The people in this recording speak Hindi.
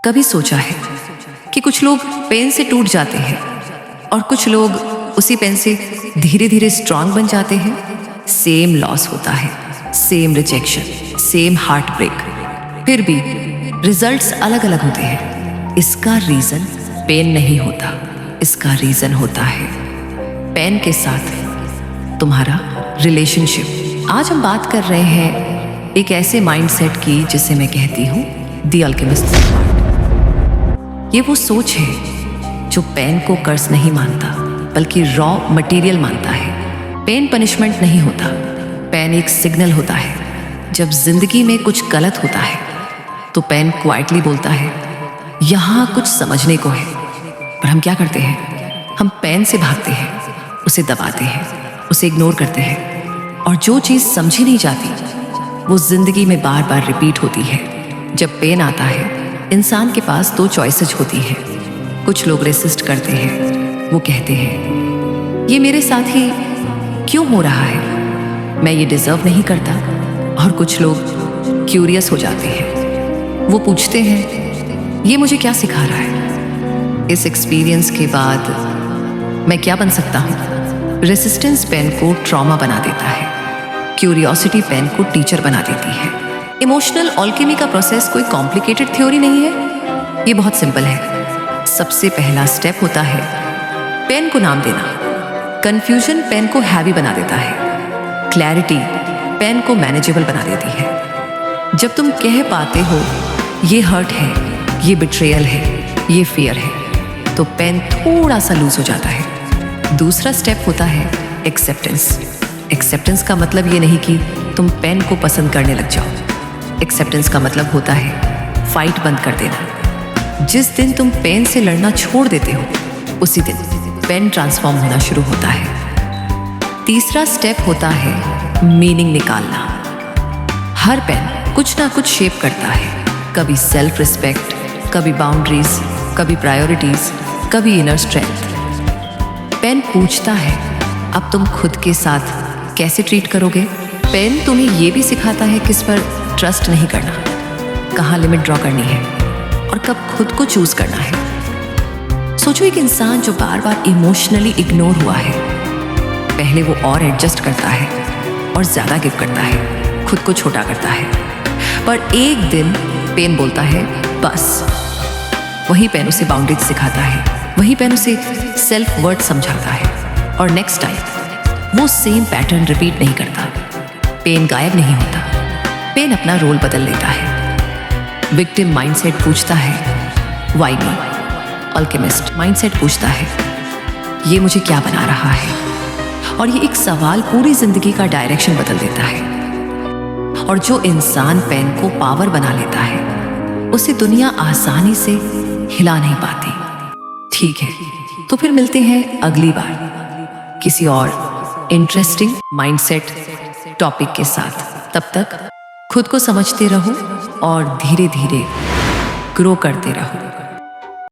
कभी सोचा है कि कुछ लोग पेन से टूट जाते हैं और कुछ लोग उसी पेन से धीरे धीरे स्ट्रांग बन जाते हैं? सेम लॉस होता है, same rejection, same heart break, फिर भी रिजल्ट्स अलग अलग होते हैं। इसका रीजन पेन नहीं होता, इसका रीजन होता है पेन के साथ तुम्हारा रिलेशनशिप। आज हम बात कर रहे हैं एक ऐसे माइंडसेट की जिसे मैं कहती हूँ द अल्केमिस्ट। ये वो सोच है जो पेन को कर्स नहीं मानता बल्कि रॉ मटेरियल मानता है। पेन पनिशमेंट नहीं होता, पेन एक सिग्नल होता है। जब जिंदगी में कुछ गलत होता है तो पेन क्वाइटली बोलता है यहाँ कुछ समझने को है। पर हम क्या करते हैं? हम पेन से भागते हैं, उसे दबाते हैं, उसे इग्नोर करते हैं और जो चीज़ समझी नहीं जाती वो जिंदगी में बार बार रिपीट होती है। जब पेन आता है इंसान के पास दो चॉइसेस होती है। कुछ लोग रेसिस्ट करते हैं, वो कहते हैं ये मेरे साथ ही क्यों हो रहा है, मैं ये डिजर्व नहीं करता। और कुछ लोग क्यूरियस हो जाते हैं, वो पूछते हैं ये मुझे क्या सिखा रहा है, इस एक्सपीरियंस के बाद मैं क्या बन सकता हूँ। रेसिस्टेंस पेन को ट्रॉमा बना देता है, क्यूरियोसिटी पेन को टीचर बना देती है। इमोशनल ऑल्केमी का प्रोसेस कोई कॉम्प्लिकेटेड थ्योरी नहीं है, ये बहुत सिंपल है। सबसे पहला स्टेप होता है पेन को नाम देना। कंफ्यूजन पेन को हैवी बना देता है, क्लैरिटी पेन को मैनेजेबल बना देती है। जब तुम कह पाते हो ये हर्ट है, ये बिट्रेयल है, ये फियर है, तो पेन थोड़ा सा लूज हो जाता है। दूसरा स्टेप होता है एक्सेप्टेंस। एक्सेप्टेंस का मतलब ये नहीं कि तुम पेन को पसंद करने लग जाओ। एक्सेप्टेंस का मतलब होता है फाइट बंद कर देना। जिस दिन तुम पेन से लड़ना छोड़ देते हो उसी दिन पेन ट्रांसफॉर्म होना शुरू होता है। तीसरा स्टेप होता है मीनिंग निकालना। हर पेन कुछ ना कुछ शेप करता है, कभी सेल्फ रिस्पेक्ट, कभी बाउंड्रीज, कभी प्रायोरिटीज, कभी इनर स्ट्रेंथ। पेन पूछता है अब तुम खुद के साथ कैसे ट्रीट करोगे। पेन तुम्हें ये भी सिखाता है किस पर ट्रस्ट नहीं करना, कहाँ लिमिट ड्रॉ करनी है और कब खुद को चूज करना है। सोचो एक इंसान जो बार बार इमोशनली इग्नोर हुआ है, पहले वो और एडजस्ट करता है और ज्यादा गिव करता है, खुद को छोटा करता है। पर एक दिन पेन बोलता है बस। वही पेन उसे बाउंड्रीज सिखाता है, वही पेन उसे सेल्फ वर्थ समझाता है और नेक्स्ट टाइम वो सेम पैटर्न रिपीट नहीं करता। पेन गायब नहीं होता, पेन अपना रोल बदल लेता है। विक्टिम माइंडसेट पूछता है व्हाई मी, अल्केमिस्ट माइंडसेट पूछता है ये मुझे क्या बना रहा है। और ये एक सवाल पूरी जिंदगी का डायरेक्शन बदल देता है। और जो इंसान पेन को पावर बना लेता है उसे दुनिया आसानी से हिला नहीं पाती। ठीक है, तो फिर मिलते हैं अगली बार किसी और इंटरेस्टिंग माइंडसेट टॉपिक के साथ। तब तक खुद को समझते रहो और धीरे धीरे ग्रो करते रहो।